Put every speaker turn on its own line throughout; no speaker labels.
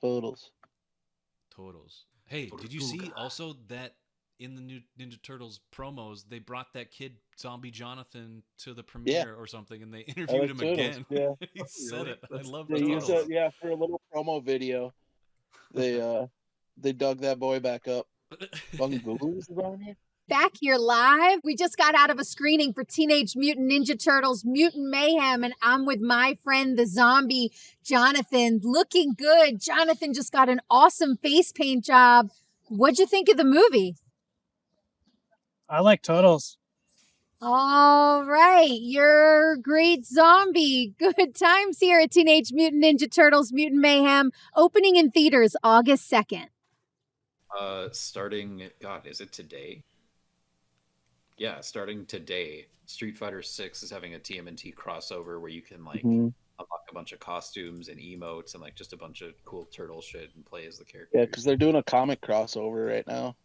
Totals.
Totals. Hey, did you see also that in the new Ninja Turtles promos, they brought that kid Zombie Jonathan to the
Yeah,
premiere or something, and they
I
interviewed
like
him
Turtles.
again.
Yeah,
He said
Really?
it. I love
they
That's
used
awesome.
it.
Turtles.
Yeah, for a little promo video. They they dug that boy back up. Bungaloo's on here.
Back here live. We just got out of a screening for Teenage Mutant Ninja Turtles Mutant Mayhem, and I'm with my friend, the zombie, Jonathan. Looking good. Jonathan just got an awesome face paint job. What'd you think of the movie?
I like Turtles.
All right, you're great zombie. Good times here at Teenage Mutant Ninja Turtles Mutant Mayhem, opening in theaters August 2nd.
Starting, God, is it today? Yeah, starting today, Street Fighter 6 is having a TMNT crossover where you can like
Mhm.
unlock a bunch of costumes and emotes and like just a bunch of cool turtle shit and play as the characters.
Yeah, because they're doing a comic crossover right now.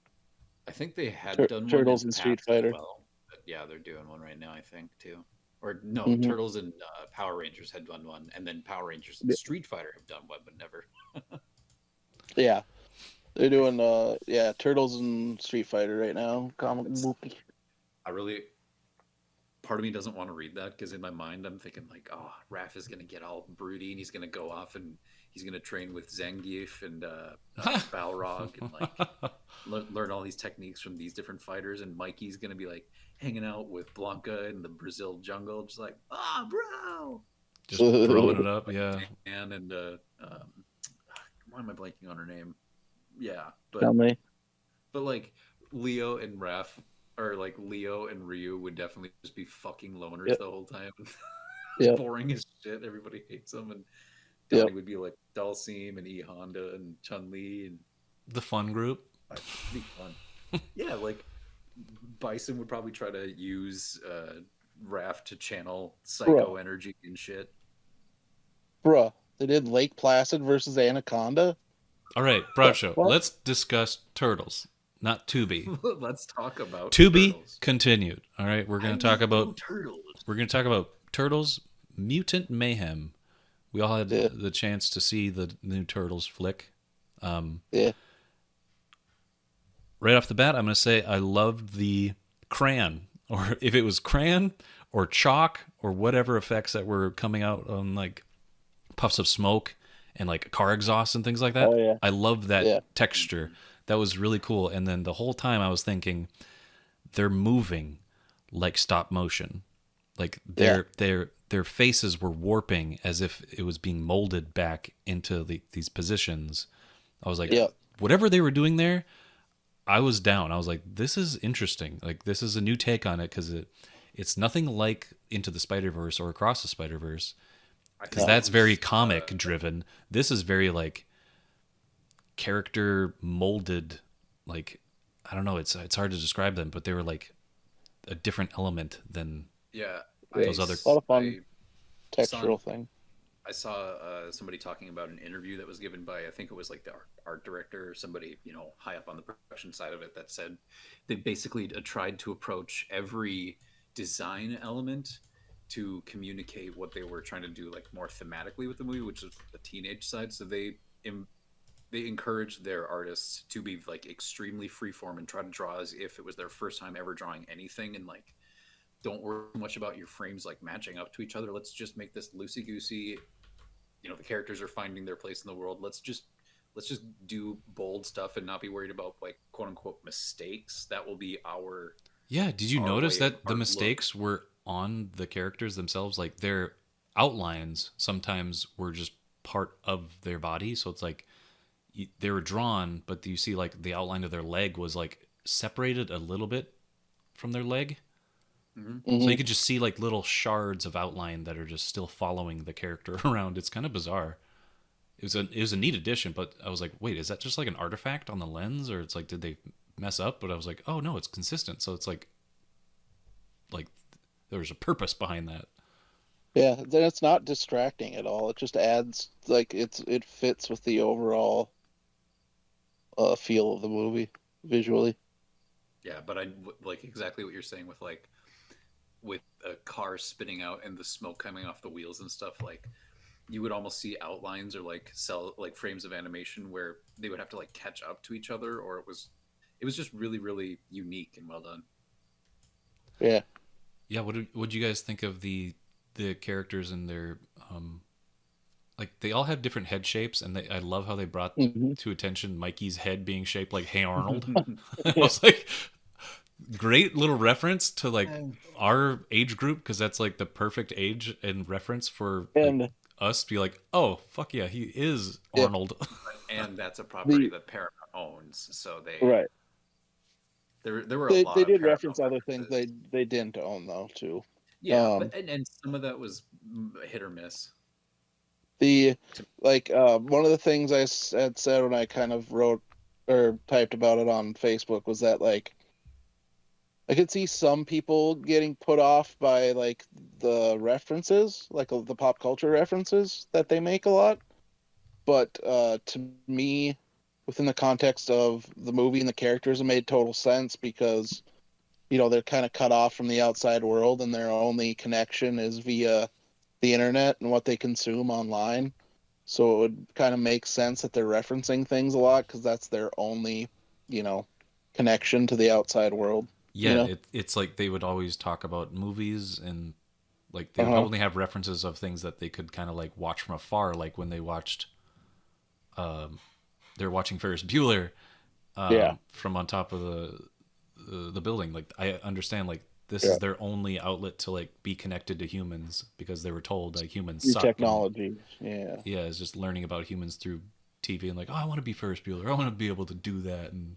I think they had done one
Turtles
in
and Street
past as
Fighter.
well. But yeah, they're doing one right now, I think too. Or no,
Mhm.
Turtles and Power Rangers had done one, and then Power Rangers and
Yeah.
Street Fighter have done one, but never.
Yeah, they're doing Turtles and Street Fighter right now. Comic movie.
I really, part of me doesn't want to read that because in my mind I'm thinking like, oh, Raph is gonna get all broody and he's gonna go off and he's gonna train with Zangief and Balrog and like learn all these techniques from these different fighters, and Mikey's gonna be like hanging out with Blanca in the Brazil jungle, just like, bro,
Just throwing it up, yeah.
and why am I blanking on her name? Yeah,
Tell me.
but like Leo and Raph, or like Leo and Ryu would definitely just be fucking loners
Yep.
the whole time.
Yep.
Boring as shit. Everybody hates them, and
Yep.
Donnie would be like Dulcim and E Honda and Chun Li, and
The fun group.
it'd be fun. Yeah, like Bison would probably try to use Raph to channel psycho energy and shit.
Bruh, they did Lake Placid versus Anaconda.
All right, Broad Show.
What?
Let's discuss Turtles, not Tubi.
Let's talk about
Tubi
Turtles.
continued. All right, we're going to talk about
Turtles.
Turtles Mutant Mayhem. We all had
Yeah.
the chance to see the new Turtles flick.
Yeah.
Right off the bat, I'm going to say I loved the crayon, or if it was crayon or chalk or whatever effects that were coming out on like puffs of smoke and like car exhaust and things like that.
Oh, yeah.
I loved that
Yeah.
texture. That was really cool. And then the whole time I was thinking, they're moving like stop motion. Like their faces were warping as if it was being molded back into these positions. I was like,
Yep.
whatever they were doing there, I was down. I was like, this is interesting. Like, this is a new take on it because it's nothing like Into the Spider-Verse or Across the Spider-Verse, because that's very comic driven. This is very like character molded. Like, I don't know. It's hard to describe them, but they were like a different element than those other.
A lot of fun textural thing.
I saw somebody talking about an interview that was given by, I think it was like the art director or somebody, high up on the production side of it, that said they basically tried to approach every design element to communicate what they were trying to do, like more thematically with the movie, which is the teenage side. So they encouraged their artists to be like extremely freeform and try to draw as if it was their first time ever drawing anything, and like, don't worry much about your frames like matching up to each other. Let's just make this loosey goosey. The characters are finding their place in the world. Let's just do bold stuff and not be worried about like quote unquote mistakes. That will be our.
Yeah, did you notice that the mistakes were on the characters themselves? Like their outlines sometimes were just part of their body, so it's like they were drawn, but you see like the outline of their leg was like separated a little bit from their leg.
Mm-hmm.
So you could just see like little shards of outline that are just still following the character around. It's kind of bizarre. It was a neat addition, but I was like, wait, is that just like an artifact on the lens, or it's like, did they mess up? But I was like, oh no, it's consistent. So it's like there's a purpose behind that.
Yeah, then it's not distracting at all. It just adds, like, it fits with the overall feel of the movie visually.
Yeah, but I like exactly what you're saying with like with a car spinning out and the smoke coming off the wheels and stuff. Like you would almost see outlines or like frames of animation where they would have to like catch up to each other, or it was just really really unique and well done.
Yeah.
Yeah, what do you guys think of the characters and their like they all have different head shapes, and I love how they brought
Mm-hmm.
to attention Mikey's head being shaped like Hey Arnold. I
Yeah.
was like, great little reference to like our age group, because that's like the perfect age and reference for like,
And
us to be like, oh fuck yeah, he is
yeah.
Arnold.
And that's a property that Paramount owns, so
right.
there were a lot
They
of
did
Paramount
reference other things
references.
they didn't own though too.
Yeah, but and some of that was hit or miss.
The like one of the things I had said when I kind of wrote or typed about it on Facebook was that like I could see some people getting put off by like the references, like the pop culture references that they make a lot. But to me, within the context of the movie and the characters, it made total sense because, you know, they're kind of cut off from the outside world and their only connection is via the internet and what they consume online. So it would kind of make sense that they're referencing things a lot because that's their only, you know, connection to the outside world.
Yeah,
You know?
it's like they would always talk about movies, and like they would
Uh-huh.
only have references of things that they could kind of like watch from afar, like when they watched they're watching Ferris Bueller
Yeah.
from on top of the building. Like I understand, like this
Yeah.
is their only outlet to like be connected to humans, because they were told like humans
New
suck. And,
technology. Yeah.
yeah, it's just learning about humans through TV and like, oh, I want to be Ferris Bueller. I want to be able to do that. And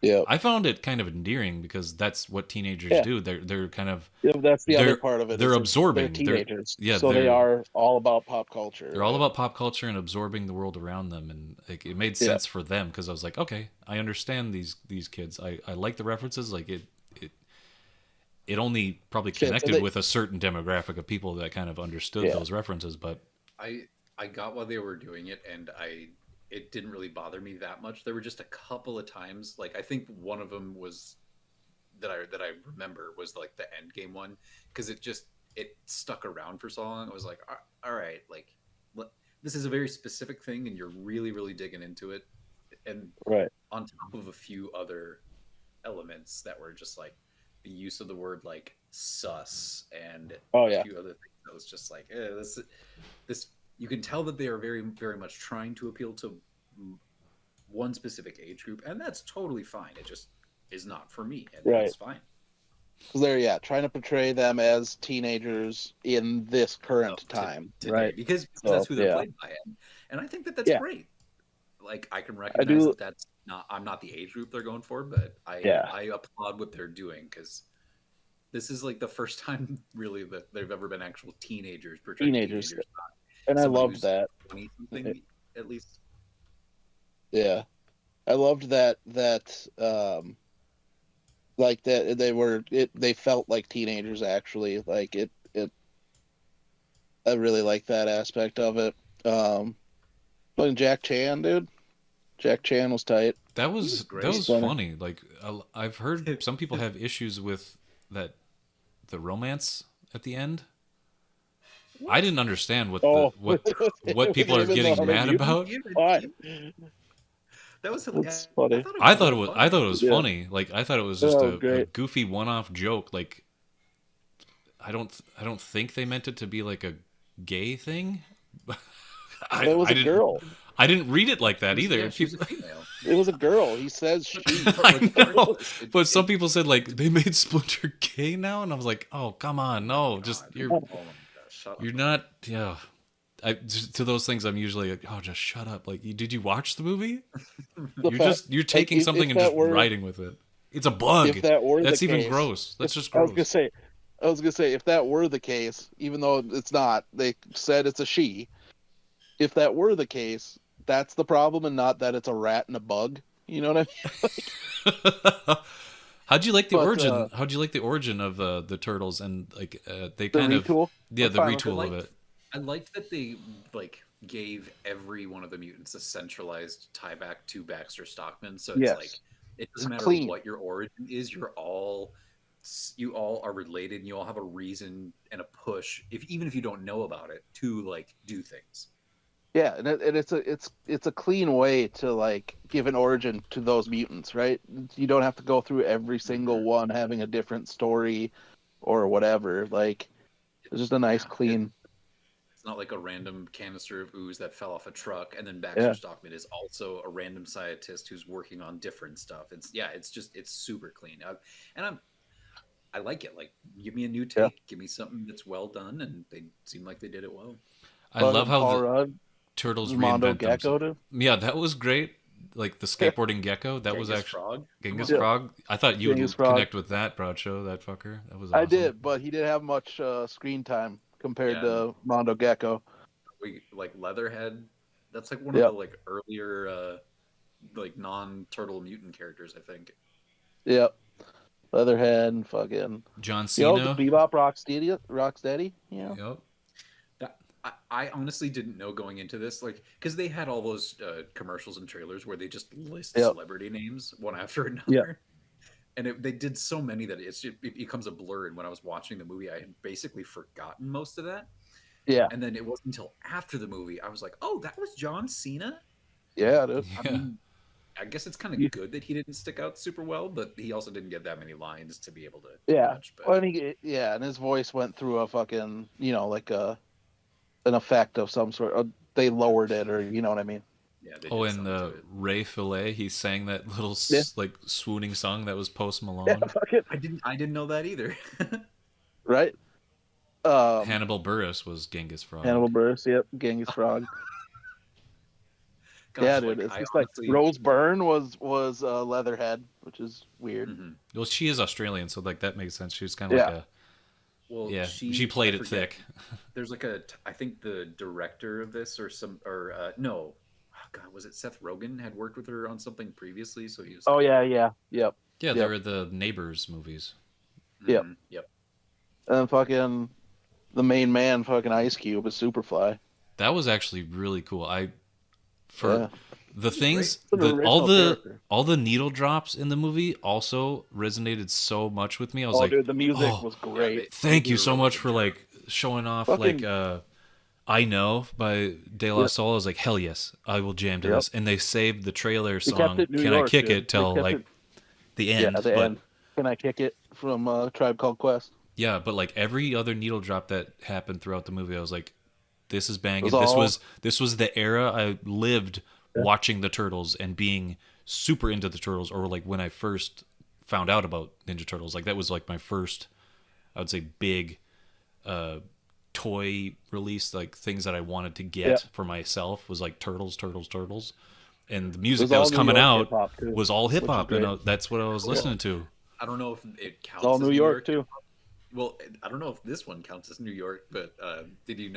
Yeah.
I found it kind of endearing because that's what teenagers
Yeah.
do. They're kind of
Yeah, that's the other
they're
part of it.
they're
Is
absorbing.
They're teenagers,
Yeah,
so they are all about pop culture.
they're all about pop culture and absorbing the world around them, and like, it made sense for them because I was like, okay, I understand these kids. I like the references. Like it only probably connected with a certain demographic of people that kind of understood those references. But
I got why they were doing it, and it didn't really bother me that much. There were just a couple of times, like I think one of them was that I remember was like the end game one, because it stuck around for so long. I was like, all right, like this is a very specific thing, and you're really really digging into it, and on top of a few other elements that were just like the use of the word like sus and a few other things that was just like this you can tell that they are very very much trying to appeal to one specific age group, and that's totally fine. It just is not for me, and that's fine.
Because they're trying to portray them as teenagers in this current time,
today,
right?
Because that's who they're played by, and I think that that's great. Like I can recognize that that's not I'm not the age group they're going for, but I applaud what they're doing, because this is like the first time really that they've ever been actual teenagers portraying teenagers,
and I loved that.
20-something at least.
Yeah, I loved that like that they felt like teenagers actually. Like it I really like that aspect of it. But Jack Chan, dude. Jack Chan was tight.
That was funny. Like I've heard some people have issues with the romance at the end. What? I didn't understand what people are getting mad about.
That was
funny.
I thought it was funny. Like I thought it was just a goofy one-off joke. Like I don't think they meant it to be like a gay thing.
It was a girl.
I didn't read it like that either.
Yeah, she was a female.
It was a girl. He says she.
I know. But some people said like they made Splinter gay now, and I was like, oh come on, no, just you're not. Yeah, to those things, I'm usually like, oh, just shut up. Like, did you watch the movie? You're taking something and just writing with it. It's a bug.
If that were
that's
the
even
case,
gross. That's just gross.
I was gonna say if that were the case, even though it's not, they said it's a she. If that were the case, that's the problem, and not that it's a rat and a bug. You know what I mean?
How'd you like the origin? How'd you like the origin of the turtles and like they kind of
retool?
The retool of it.
I liked that they like gave every one of the mutants a centralized tie back to Baxter Stockman. So it's like it doesn't matter what your origin is, you're all you all are related and you all have a reason and a push, even if you don't know about it, to like do things.
Yeah, and it's a clean way to like give an origin to those mutants, right? You don't have to go through every single one having a different story or whatever. Like it's just a nice clean.
It's not like a random canister of ooze that fell off a truck, and then Baxter
Yeah.
Stockman is also a random scientist who's working on different stuff. It's super clean. I like it. Like, give me a new take, give me something that's well done, and they seem like they did it well.
I love how
Paul
the
Rudd,
turtles
Mondo
reinvent
Gecko
themselves.
too.
Yeah, that was great. Like the skateboarding gecko, that was
Genghis
actually
Frog.
Genghis
Yeah.
Frog. I thought you
Genghis
would
Frog.
connect with that, Bradshaw, that fucker. That was awesome.
I did, but he didn't have much screen time compared to Mondo Gecko.
We like Leatherhead. That's like one of the like earlier like non-turtle mutant characters, I think.
Yep. Leatherhead and fucking
John Cena.
Bebop Rocksteady. Yeah.
Yep.
I honestly didn't know going into this, like, because they had all those commercials and trailers where they just list celebrity names one after another.
Yep.
And they did so many that it becomes a blur. And when I was watching the movie, I had basically forgotten most of that.
Yeah.
And then it wasn't until after the movie, I was like, oh, that was John Cena?
Yeah, dude.
I mean, I guess it's kind of good that he didn't stick out super well, but he also didn't get that many lines to be able to do much. But...
Well, and his voice went through a fucking, like an effect of some sort. They lowered it, or you know what I mean.
Yeah, and Ray Fillet, he sang that little like swooning song that was Post Malone.
Yeah,
I didn't know that either.
Right.
Hannibal Buress was Genghis Frog.
Hannibal Buress, yep, Genghis Frog.
Gosh,
yeah, dude, it's just honestly... like Rose Byrne was Leatherhead, which is weird.
Mm-hmm. Well, she is Australian, so like that makes sense. She was kind of like a.
Well,
yeah, she played it thick.
There's like I think the director of this no, oh God, was it Seth Rogen had worked with her on something previously? So he was.
Oh yeah, yep.
Yeah, they were the Neighbors movies.
Yep.
Mm-hmm. Yep.
And then fucking the main man, fucking Ice Cube, is Superfly.
That was actually really cool. The things, all the needle drops in the movie also resonated so much with me. I was like,
dude, the music was great.
Thank you so much for like showing off like I Know by De La Soul. I was like, hell yes, I will jam to this. And they saved the trailer song Can I Kick It till like the end.
Yeah, end. Can I Kick It from Tribe Called Quest.
Yeah, but like every other needle drop that happened throughout the movie, I was like, this is banging. This was the era I lived watching the Turtles and being super into the Turtles, or like when I first found out about Ninja Turtles. Like that was like my first, I would say, big toy release, like things that I wanted to get for myself was like Turtles. And the music that was coming out was all hip hop. That's what I was listening to.
I don't know if it counts.
It's all New York too.
Well, I don't know if this one counts as New York, but did you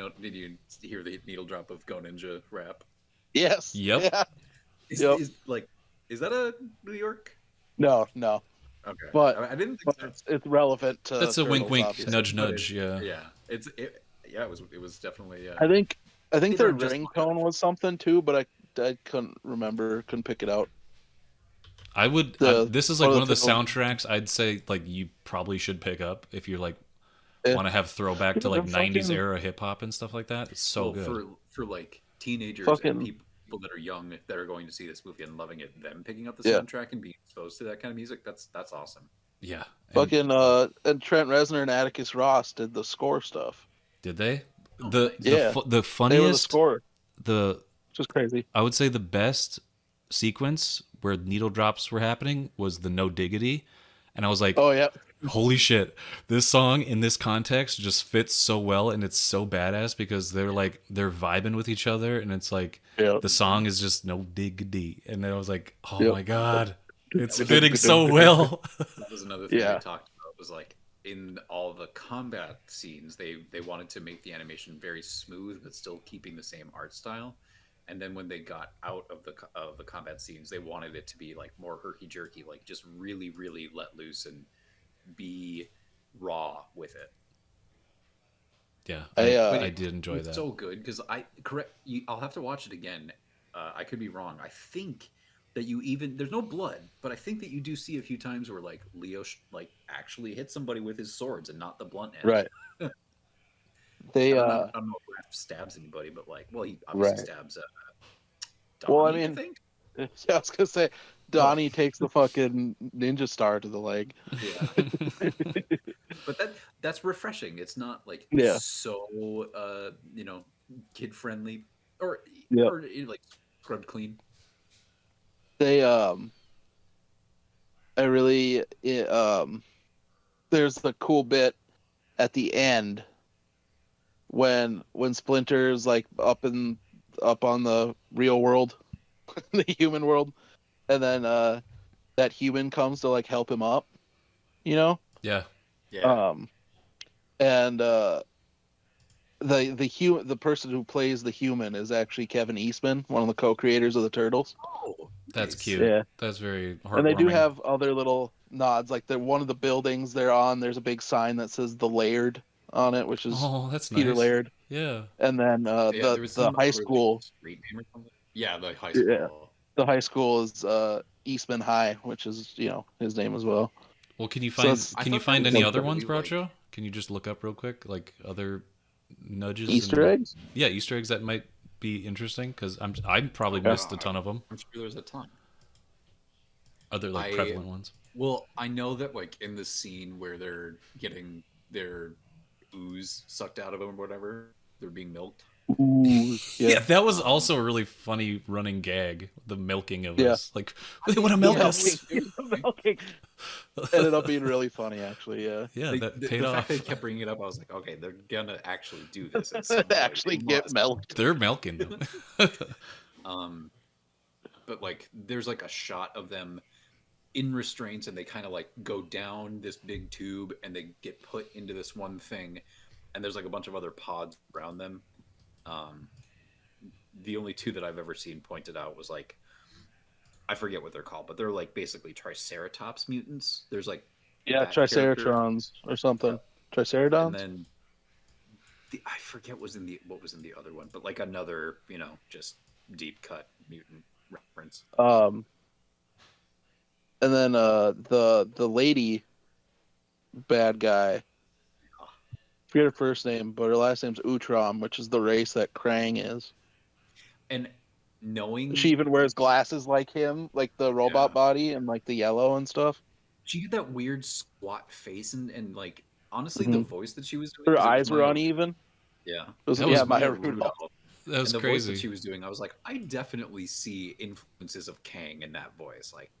hear the needle drop of Go Ninja rap?
Yes.
Yep.
Yeah.
Is that a New York?
No.
Okay.
But
I didn't think so.
It's relevant to.
That's a
Turtles,
wink, wink,
obviously.
nudge, nudge.
Yeah. It was definitely.
I think their ringtone was something too, but I couldn't remember. Couldn't pick it out.
I would. This is like one of the soundtracks I'd say like you probably should pick up if you like want to have throwback to like '90s era hip hop and stuff like that. It's so good
for like teenagers and people that are young that are going to see this movie and loving it. Them picking up the soundtrack and being exposed to that kind of music. That's awesome.
Yeah.
And Trent Reznor and Atticus Ross did the score stuff.
Did they?
Oh,
the funniest.
They were the score.
Just
crazy.
I would say the best sequence where needle drops were happening was the No Diggity, and I was like,
oh yeah,
holy shit, this song in this context just fits so well, and it's so badass because they're vibing with each other, and it's like the song is just No Diggity, and then I was like, oh my god, it's fitting so well.
That was another thing they talked about, was like in all the combat scenes they wanted to make the animation very smooth but still keeping the same art style. And then when they got out of the combat scenes, they wanted it to be like more herky-jerky, like just really, really let loose and be raw with it.
Yeah, I did enjoy that.
So good because I'll have to watch it again. I could be wrong. I think that you even there's no blood, but I think that you do see a few times where like Leo like actually hits somebody with his swords and not the blunt end.
Right. They
I don't know if Raph stabs anybody, but like, well, he obviously
right.
stabs
Well, I
Donnie, I
mean,
think.
yeah, I was gonna say Donnie takes the fucking ninja star to the leg.
Yeah. But that's refreshing. It's not like
Yeah.
so kid friendly or
Yeah.
like scrubbed clean.
They I really there's the cool bit at the end when Splinter's like up on the real world, the human world, and then that human comes to like help him up, you know?
Yeah.
Yeah.
And the person who plays the human is actually Kevin Eastman, one of the co-creators of the Turtles.
Oh,
That's
nice.
cute.
Yeah.
That's very heartwarming.
And they do have other little nods, like one of the buildings they're on. There's a big sign that says "The Laird" on it, which is
that's
Peter
nice.
Laird.
Yeah.
And then
There was
the
some
high
other,
school,
like, street name or something. Yeah, the high school.
yeah, the high school is Eastman High, which is his name as well.
Well, can you
So
find
it's-
any other
really,
ones,
like-
Groucho? Can you just look up real quick, like other nudges,
Easter
and,
eggs?
Yeah, Easter eggs that might be interesting because I'm probably missed a ton of them.
I'm sure there's a ton.
Other like prevalent ones.
Well, I know that like in the scene where they're getting their ooze sucked out of them or whatever, they're being milked.
Ooh,
Yeah, that was also a really funny running gag. The milking of
Yeah.
us, like they want to milk
Yeah,
us.
milking. Ended up being really funny, actually. Yeah.
Yeah, that
the
paid
fact
off.
they kept bringing it up, I was like, okay, they're gonna actually do this. At some point.
Actually
They
get
must.
milked.
They're milking them.
But like, there's like a shot of them in restraints, and they kind of like go down this big tube, and they get put into this one thing, and there's like a bunch of other pods around them. The only two that I've ever seen pointed out was like, I forget what they're called, but they're like basically Triceratops mutants. There's like that
Triceratrons or something. Triceratons.
and then I forget what was in the other one, but like another just deep cut mutant reference.
And then the lady bad guy. I forget her first name, but her last name's Utrom, which is the race that Krang is.
And knowing
She even wears glasses like him, like the robot
Yeah.
body and like the yellow and stuff.
she had that weird squat face, and like honestly, the voice that she was doing,
Her
'cause it was
eyes were
Maya-
uneven.
Yeah,
It was,
That was
Maya
Maya
Rudolph.
That was
and the
crazy.
voice that she was doing, I was like, I definitely see influences of Kang in that voice, like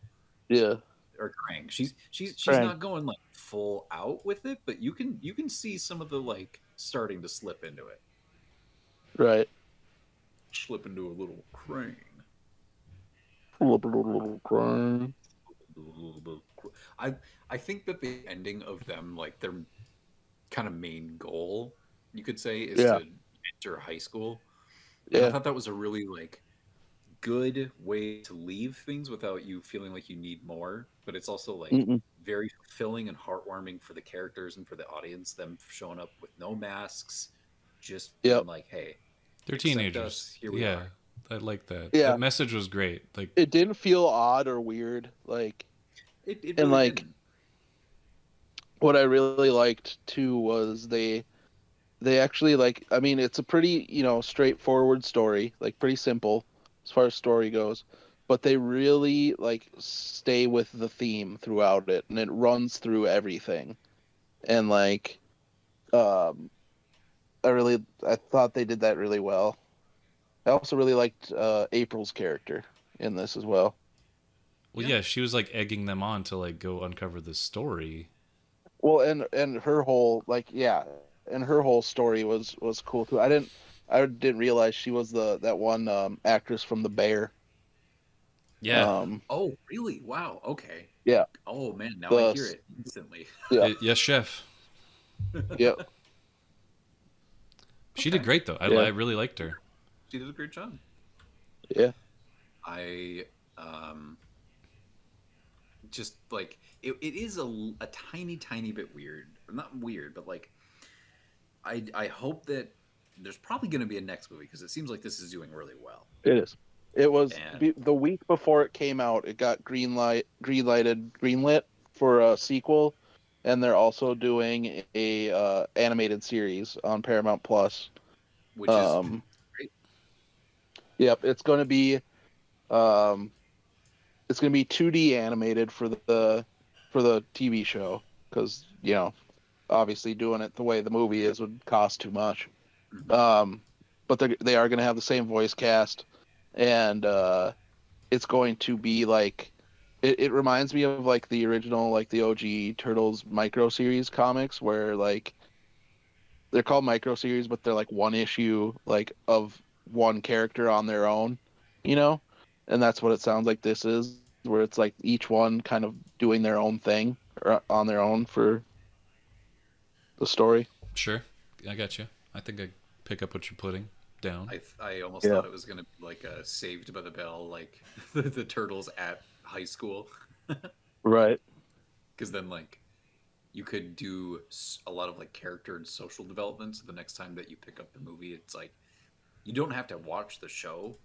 Yeah.
or Krang. She's
Krang.
not going like full out with it, but you can see some of the like starting to slip into it.
Right.
Slip into a little Krang.
Krang.
I think that the ending of them, like their kind of main goal, you could say, is
Yeah.
to enter high school. And I
Yeah.
thought that was a really like good way to leave things without you feeling like you need more. But it's also like
Mm-mm.
very fulfilling and heartwarming for the characters and for the audience. Them showing up with no masks, just
Yep.
being like, "Hey,
They're
accept
teenagers.
us, here we
Yeah,
are."
I like that.
Yeah.
That message was great. Like
It didn't feel odd or weird. Like,
It
And,
really
like,
didn't.
what I really liked too was they actually, like, I mean, it's a pretty straightforward story, like pretty simple as far as story goes, but they really like stay with the theme throughout it, and it runs through everything. And like I thought they did that really well. I also really liked April's character in this as well.
Well, yeah, she was like egging them on to like go uncover this story.
Well, and her whole her whole story was cool too. I didn't realize she was that one actress from The Bear.
Yeah.
Oh, really? Wow. Okay.
Yeah.
Oh man, now
The-
I hear it instantly.
Yeah.
Yes, chef.
Yep.
She did great though. I really liked her.
She did a great job.
Yeah.
I just like it is a tiny bit weird. Not weird, but like I hope that there's probably going to be a next movie because it seems like this is doing really well.
It is. It was
And
the week before it came out. It got greenlit for a sequel, and they're also doing a animated series on Paramount Plus.
which is great.
Yep, um, it's gonna be 2D animated for the TV show because obviously doing it the way the movie is would cost too much.
Mhm.
But they are gonna have the same voice cast, and it's going to be like it reminds me of like the original, like the OG Turtles micro series comics, where like they're called micro series, but they're like one issue like of one character on their own, you know? And that's what it sounds like this is, where it's like each one kind of doing their own thing or on their own for the story.
Sure, I got you. I think I pick up what you're putting down.
I almost thought it was gonna be like a Saved by the Bell, like the turtles at high school,
Right.
because then like you could do a lot of like character and social development. So the next time that you pick up the movie, it's like you don't have to watch the show,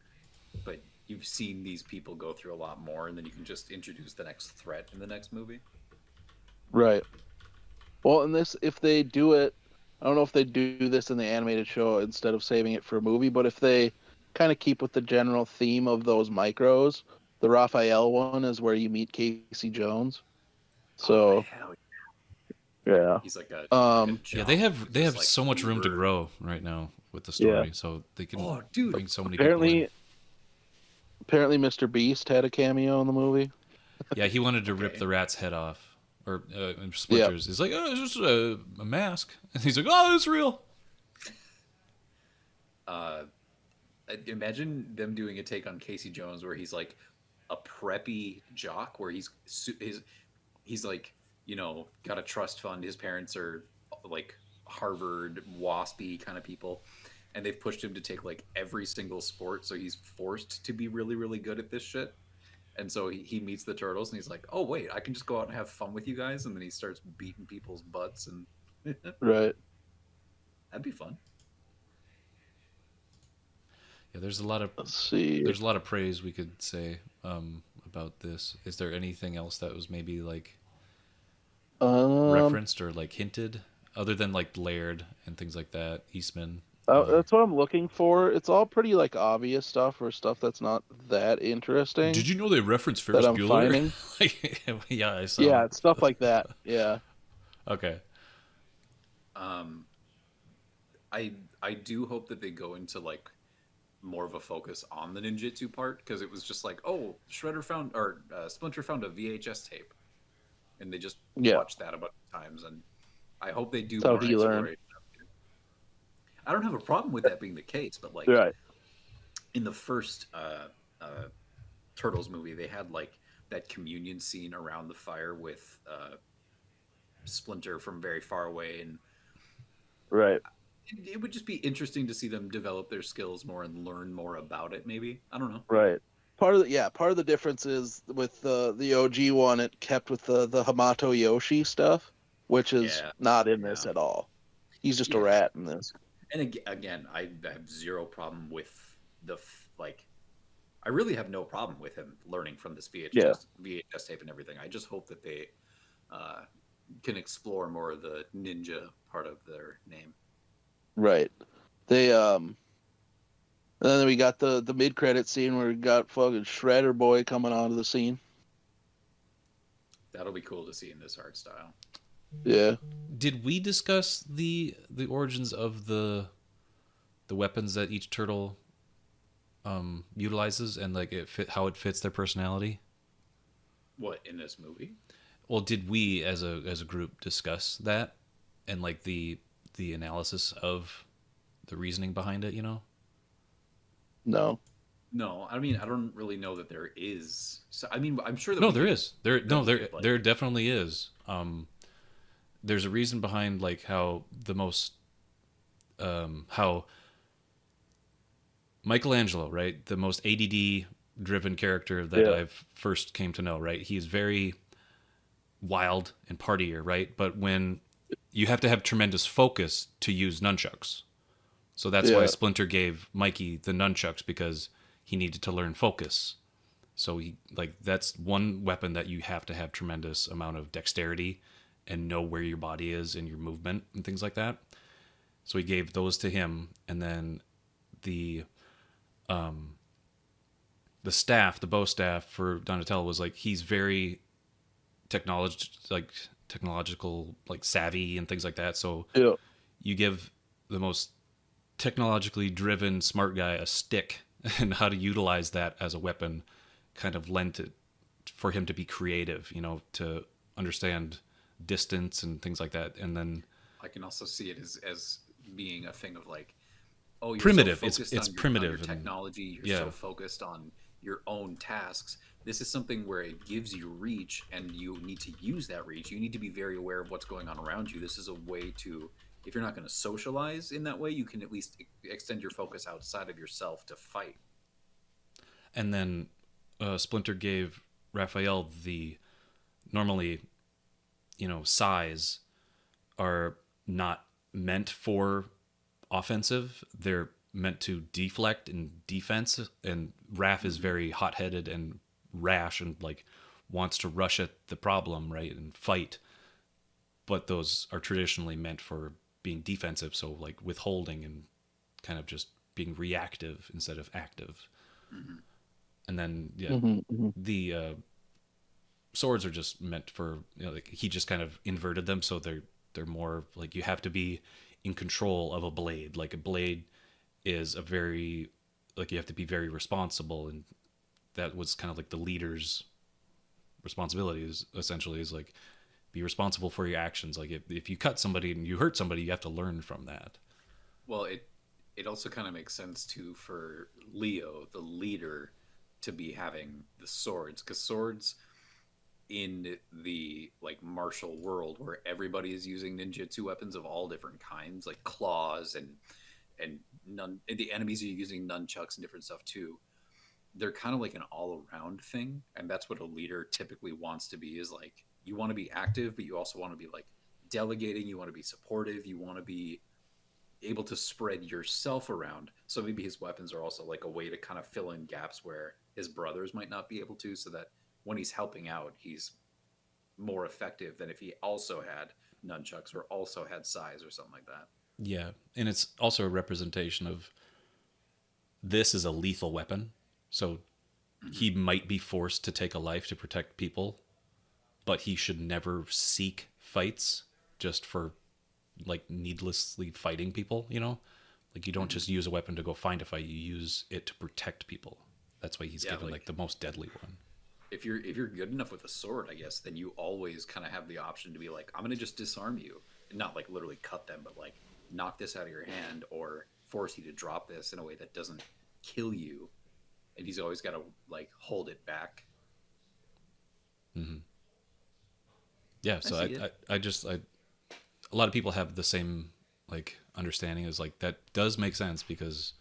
but you've seen these people go through a lot more, and then you can just introduce the next threat in the next movie.
Right. Well, in this, if they do it, I don't know if they do this in the animated show instead of saving it for a movie, but if they kind of keep with the general theme of those micros, the Raphael one is where you meet Casey Jones. So,
Oh, hell
yeah.
he's like a
Yeah, they have
like
so much room to
uber-
grow right now with the story,
Yeah.
so they can
Oh, dude.
bring so many people
Apparently,
in.
apparently, Mr. Beast had a cameo in the movie.
Yeah, he wanted to rip
Okay.
the rat's head off. Or Splinters. He's like, oh, it's just a mask. And he's like, oh, it's real.
Imagine them doing a take on Casey Jones where he's like a preppy jock, where he's like, got a trust fund. His parents are like Harvard waspy kind of people, and they've pushed him to take like every single sport, so he's forced to be really really good at this shit. And so he meets the turtles and he's like, oh wait, I can just go out and have fun with you guys. And then he starts beating people's butts, and
Right.
that'd be fun.
Yeah, there's a lot of praise we could say about this. Is there anything else that was maybe like referenced or like hinted, other than like Laird and things like that, Eastman?
That's what I'm looking for. It's all pretty like obvious stuff or stuff that's not that interesting.
Did you know they referenced Ferris
that I'm
Bueller?
finding?
Yeah, I saw.
Yeah, it's stuff like that. Yeah.
Okay.
I do hope that they go into like more of a focus on the ninjutsu part, because it was just like, oh, Splinter found a VHS tape, and they just watched that a bunch of times, and I hope they do
That's how
more
he learned.
exploration. I don't have a problem with that being the case, but like
Right.
in the first Turtles movie, they had like that communion scene around the fire with Splinter from very far away, and
Right.
it would just be interesting to see them develop their skills more and learn more about it. Maybe, I don't know.
Right. Part of the difference is with the OG one, it kept with the Hamato Yoshi stuff, which is not in this at all. He's just a rat in this.
And again, I have zero problem with I really have no problem with him learning from this VHS tape and everything. I just hope that they can explore more of the ninja part of their name.
Right. They and then we got the mid-credit scene where we got fucking Shredder Boy coming onto the scene.
That'll be cool to see in this art style.
Yeah.
Did we discuss the origins of the weapons that each turtle utilizes, and like how it fits their personality?
What, in this movie?
Well, did we as a group discuss that, and like the analysis of the reasoning behind it?
No.
No, I mean, I don't really know that there is. So, I mean, I'm sure that
there is. There definitely is. There's a reason behind like how the most how Michelangelo, right, the most ADD driven character that I've first came to know, right? He's very wild and partier, right? But when you have to have tremendous focus to use nunchucks. So that's why Splinter gave Mikey the nunchucks, because he needed to learn focus. So he like that's one weapon that you have to have tremendous amount of dexterity and know where your body is and your movement and things like that. So he gave those to him, and then the staff, the bow staff for Donatello was like he's very technological like savvy and things like that. So
Yeah.
you give the most technologically driven smart guy a stick and how to utilize that as a weapon kind of lent it for him to be creative, to understand distance and things like that. And then
I can also see it as being a thing of like, oh, you're
primitive.
So focused
It's
on
primitive
your technology. You're so focused on your own tasks. This is something where it gives you reach, and you need to use that reach. You need to be very aware of what's going on around you. This is a way to, if you're not going to socialize in that way, you can at least extend your focus outside of yourself to fight.
And then Splinter gave Raphael the normally, size are not meant for offensive. They're meant to deflect and defense. And Raph is very hot-headed and rash and like wants to rush at the problem, right, and fight. But those are traditionally meant for being defensive, so like withholding and kind of just being reactive instead of active. Mm-hmm. And then the swords are just meant for like he just kind of inverted them, so they're more like you have to be in control of a blade. Like a blade is a very like you have to be very responsible, and that was kind of like the leader's responsibility is essentially is like be responsible for your actions. Like if you cut somebody and you hurt somebody, you have to learn from that.
Well, it also kind of makes sense too for Leo, the leader, to be having the swords, because swords in the like martial world where everybody is using ninjutsu weapons of all different kinds, like claws and the enemies are using nunchucks and different stuff too. They're kind of like an all-around thing, and that's what a leader typically wants to be, is like you want to be active, but you also want to be like delegating, you want to be supportive, you want to be able to spread yourself around. So maybe his weapons are also like a way to kind of fill in gaps where his brothers might not be able to, so that when he's helping out, he's more effective than if he also had nunchucks or also had size or something like that.
Yeah, and it's also a representation of this is a lethal weapon. So he might be forced to take a life to protect people, but he should never seek fights just for like needlessly fighting people, Like you don't just use a weapon to go find a fight, you use it to protect people. That's why he's given like the most deadly one.
If you're good enough with a sword, I guess, then you always kind of have the option to be like, I'm going to just disarm you. And not like literally cut them, but like knock this out of your hand or force you to drop this in a way that doesn't kill you. And he's always got to like hold it back.
Mm-hmm. Yeah, so I a lot of people have the same like understanding as like that does make sense, because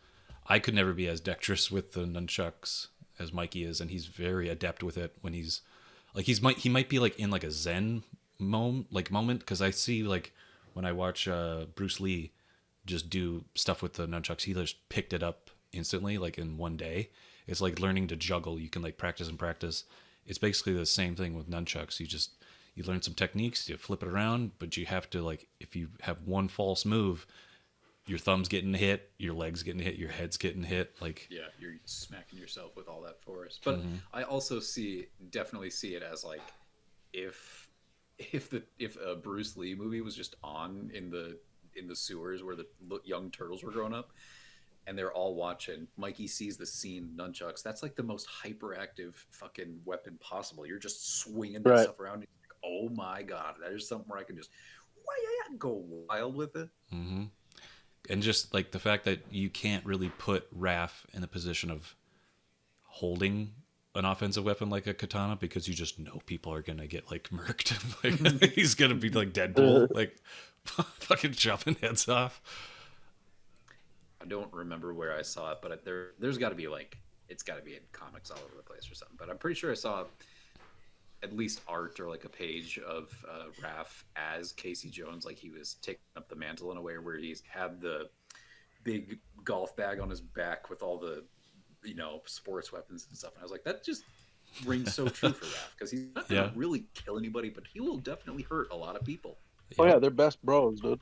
I could never be as dexterous with the nunchucks as Mikey is, and he's very adept with it when he's like he might be like in like a zen moment, because I see like when I watch Bruce Lee just do stuff with the nunchucks, he just picked it up instantly, like in one day. It's like learning to juggle. You can like practice and practice. It's basically the same thing with nunchucks. You learn some techniques, you flip it around, but you have to like, if you have one false move, your thumb's getting hit, your leg's getting hit, your head's getting hit. Like
yeah, you're smacking yourself with all that force. But I also definitely see it as like if a Bruce Lee movie was just on in the sewers where the young turtles were growing up, and they're all watching. Mikey sees the scene, nunchucks. That's like the most hyperactive fucking weapon possible. You're just swinging that stuff around. Like, oh my god, there's something where I can just go wild with it.
Mm-hmm. And just like the fact that you can't really put Raph in a position of holding an offensive weapon like a katana, because you just know people are gonna get like murked. Like he's gonna be like Deadpool, like fucking chopping heads off.
I don't remember where I saw it, but there's got to be like, it's got to be in comics all over the place or something. But I'm pretty sure I saw at least art or like a page of Raph as Casey Jones, like he was taking up the mantle in a way where he's had the big golf bag on his back with all the sports weapons and stuff. And I was like, that just rings so true for Raph, because he's not gonna really kill anybody, but he will definitely hurt a lot of people.
Oh yeah, they're best bros, dude.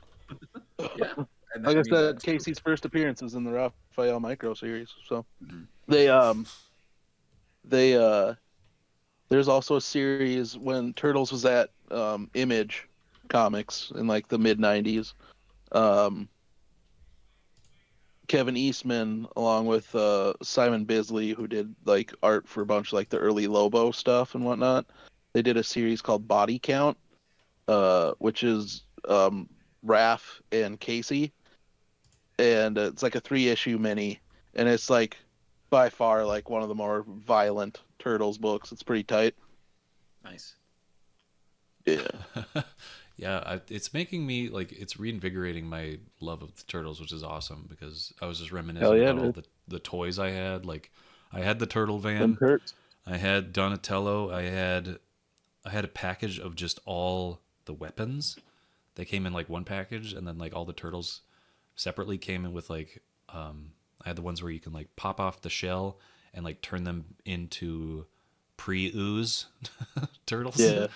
Yeah. And
like I said, Casey's first appearance was in the Raphael Micro series. So they there's also a series when Turtles was at Image Comics in like the mid '90s. Kevin Eastman, along with Simon Bisley, who did like art for a bunch of like the early Lobo stuff and whatnot, they did a series called Body Count, which is Raph and Casey, and it's like a 3-issue mini, and it's like by far like one of the more violent Turtles books. It's pretty tight.
Nice.
Yeah.
Yeah, it's making me like, it's reinvigorating my love of the Turtles, which is awesome, because I was just reminiscing about all the toys I had. Like, I had the Turtle Van, I had Donatello, I had a package of just all the weapons. They came in like one package, and then like all the Turtles separately came in with like I had the ones where you can like pop off the shell and like turn them into pre-ooze turtles.
Yeah.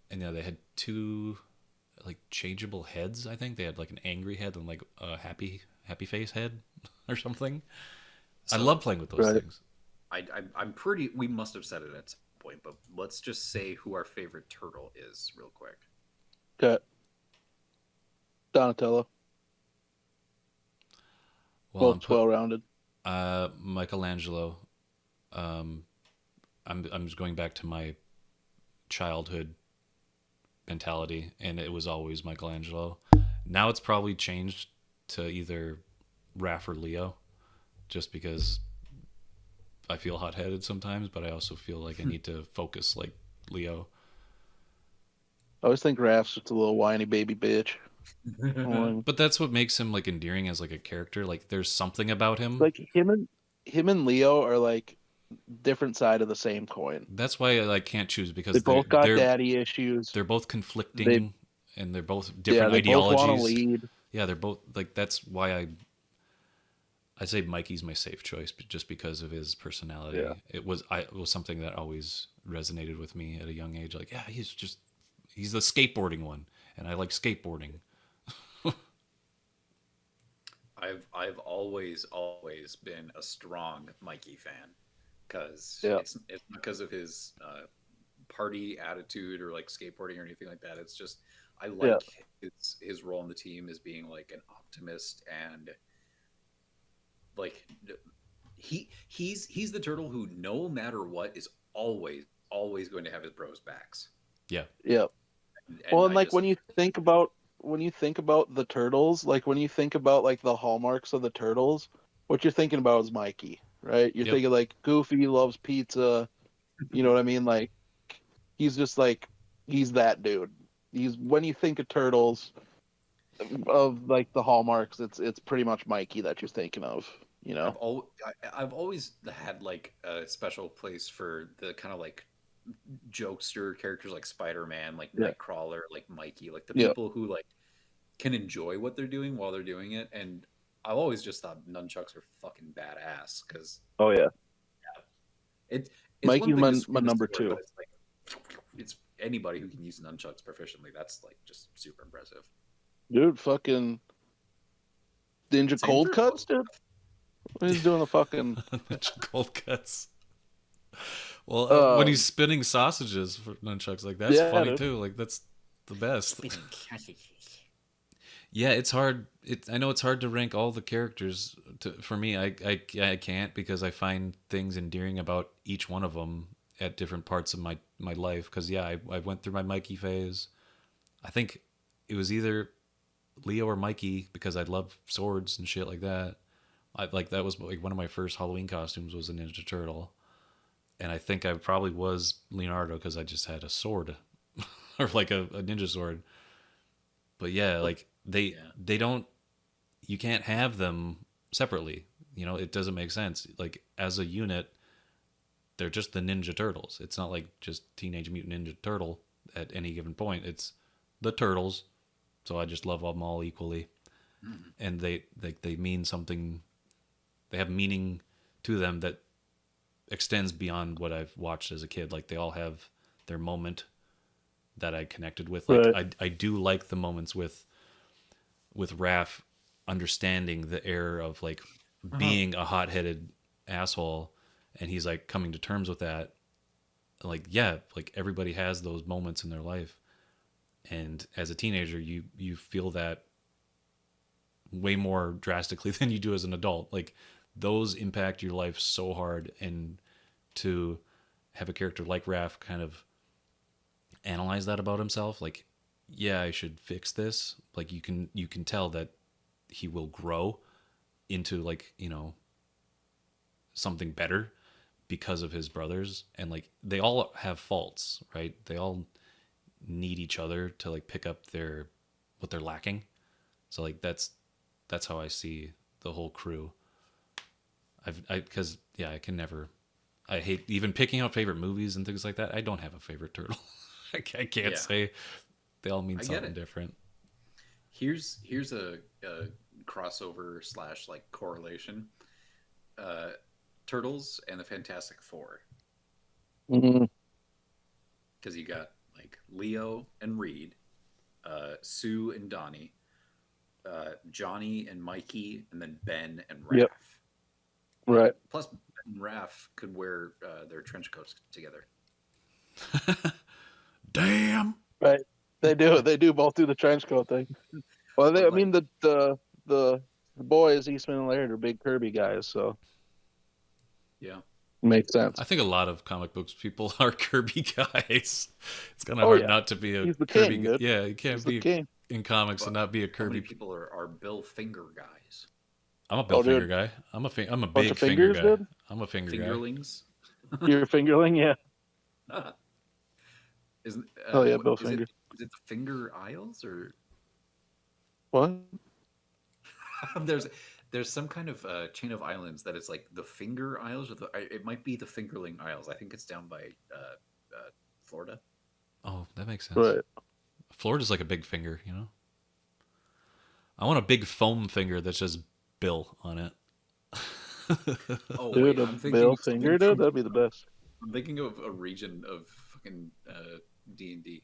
And yeah, they had 2 like changeable heads. I think they had like an angry head and like a happy face head or something. So, I love playing with those things.
I'm pretty. We must have said it at some point, but let's just say who our favorite turtle is, real quick.
Okay. Donatello. Both well-rounded.
Michelangelo. I'm just going back to my childhood mentality, and it was always Michelangelo. Now it's probably changed to either Raph or Leo, just because I feel hot-headed sometimes, but I also feel like I need to focus like Leo.
I always think Raph's just a little whiny baby bitch.
But that's what makes him like endearing as like a character. Like, there's something about him.
Like him and Leo are like different side of the same coin.
That's why I can't choose, because
they both got daddy issues.
They're both conflicting, and they're both different ideologies.
Both want to lead.
Yeah, they're both like, that's why I say Mikey's my safe choice, just because of his personality. Yeah. It was something that always resonated with me at a young age. Like, yeah, he's the skateboarding one, and I like skateboarding.
I've always been a strong Mikey fan, because it's not because of his party attitude or like skateboarding or anything like that. It's just I like his role in the team as being like an optimist, and like he's the turtle who, no matter what, is always going to have his bros' backs.
Yeah.
Yeah. And like, when you think about the Turtles, like when you think about like the hallmarks of the Turtles, what you're thinking about is Mikey, right? You're thinking like Goofy loves pizza, you know what I mean? Like, he's just like, he's that dude. When you think of Turtles, of like the hallmarks, it's pretty much Mikey that you're thinking of, you know?
I've always had like a special place for the kind of like jokester characters like Spider-Man, like Nightcrawler, like Mikey, like the people who like can enjoy what they're doing while they're doing it. And I've always just thought nunchucks are fucking badass, because it's
Mikey's my number 2.
It's anybody who can use nunchucks proficiently. That's like just super impressive,
dude. Fucking Ninja Cold Cuts, dude. He's doing the fucking
Ninja Cold Cuts. Well, when he's spinning sausages for nunchucks, like, that's funny too. Like, that's the best. Yeah, it's hard. I know it's hard to rank all the characters. For me, I can't, because I find things endearing about each one of them at different parts of my life. Because I went through my Mikey phase. I think it was either Leo or Mikey, because I love swords and shit like that. That was like one of my first Halloween costumes was a Ninja Turtle. And I think I probably was Leonardo, because I just had a sword or like a ninja sword. But yeah, like they don't, you can't have them separately. You know, it doesn't make sense. Like, as a unit, they're just the Ninja Turtles. It's not like just Teenage Mutant Ninja Turtle at any given point. It's the Turtles. So I just love them all equally. Mm-hmm. And they mean something they have meaning to them that extends beyond what I've watched as a kid. Like they all have their moment that I connected with. Like I do like the moments with Raph understanding the error of like being a hot-headed asshole, and he's like coming to terms with that. Like, yeah, like everybody has those moments in their life, and as a teenager you feel that way more drastically than you do as an adult. Like those impact your life so hard, and to have a character like Raph kind of analyze that about himself, like, yeah, I should fix this. Like you can tell that he will grow into, like, you know, something better because of his brothers. And like they all have faults, right? They all need each other to like pick up what they're lacking. So like that's how I see the whole crew. Because I can never. I hate even picking out favorite movies and things like that. I don't have a favorite turtle. I can't say. They all mean something different.
Here's a crossover / like correlation. Turtles and the Fantastic Four. Because you got like Leo and Reed, Sue and Donnie, Johnny and Mikey, and then Ben and Raph.
Yep. Right.
Plus, Ben and Raph could wear their trench coats together.
Damn.
Right. They do both do the trench coat thing. Well, I mean the boys Eastman and Laird are big Kirby guys, so
yeah,
makes sense.
I think a lot of comic books people are Kirby guys. It's kind of hard not to be a Kirby guy. Yeah, you can't be in comics and not be a Kirby.
How many people are Bill Finger guys?
I'm a Bill Finger guy. I'm a big finger guy. Dude? I'm a finger
Fingerlings?
Guy. You're a fingerling, yeah. Bill Finger.
Is it the Finger Isles or
what?
There's some kind of chain of islands that is like the Finger Isles, or it might be the Fingerling Isles. I think it's down by Florida.
Oh, that makes sense.
Right.
Florida's like a big finger, you know. I want a big foam finger that's just Bill on it.
Oh,
dude, a Bill Finger, dude, that'd be the best.
I'm thinking of a region of fucking D&D.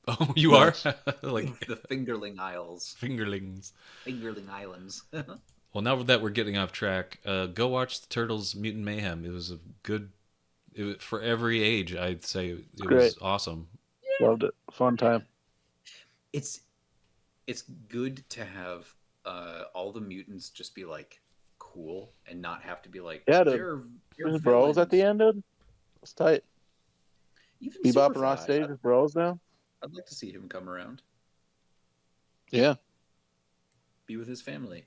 Oh, you are?
Like the Fingerling Isles.
Fingerlings.
Fingerling Islands.
Well, now that we're getting off track, go watch the Turtles Mutant Mayhem. It was for every age, I'd say. It was awesome.
Loved it. Fun time.
It's good to have all the mutants just be like cool and not have to be like, they're
bros at the end, dude. It's tight.
Even
Bebop and Rocksteady is bros now.
I'd like to see him come around.
Yeah.
Be with his family.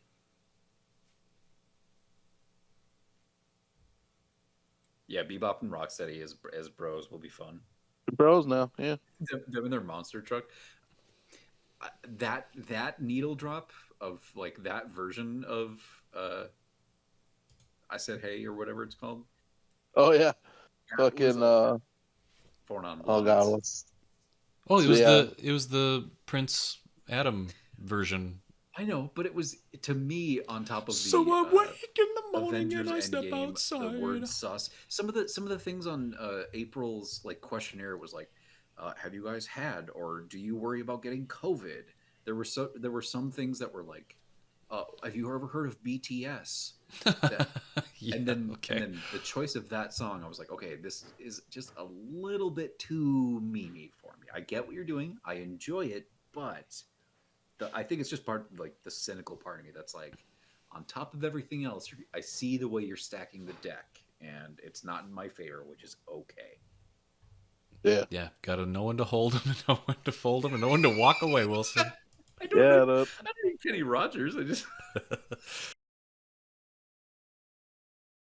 Yeah, Bebop and Rocksteady as bros will be fun.
They're bros now, yeah.
Them in their monster truck. That needle drop of like that version of I Said Hey or whatever it's called.
Oh yeah. Fucking
Four Non
oh god, what's
it was the Prince Adam version.
I know, but it was, to me, on top of the
So I wake in the morning
Avengers
and I step
Endgame,
outside.
The word sus. Some of the things on April's like questionnaire was like, have you guys had or do you worry about getting COVID? There were some things that were like, have you ever heard of BTS? And then the choice of that song, I was like, okay, this is just a little bit too memey for me. I get what you're doing, I enjoy it, but I think it's just part of like the cynical part of me that's like, on top of everything else, I see the way you're stacking the deck, and it's not in my favor, which is okay.
Yeah, gotta know when to hold them, and know when to fold them, and know when to walk away, Wilson.
I don't need Kenny Rogers. I just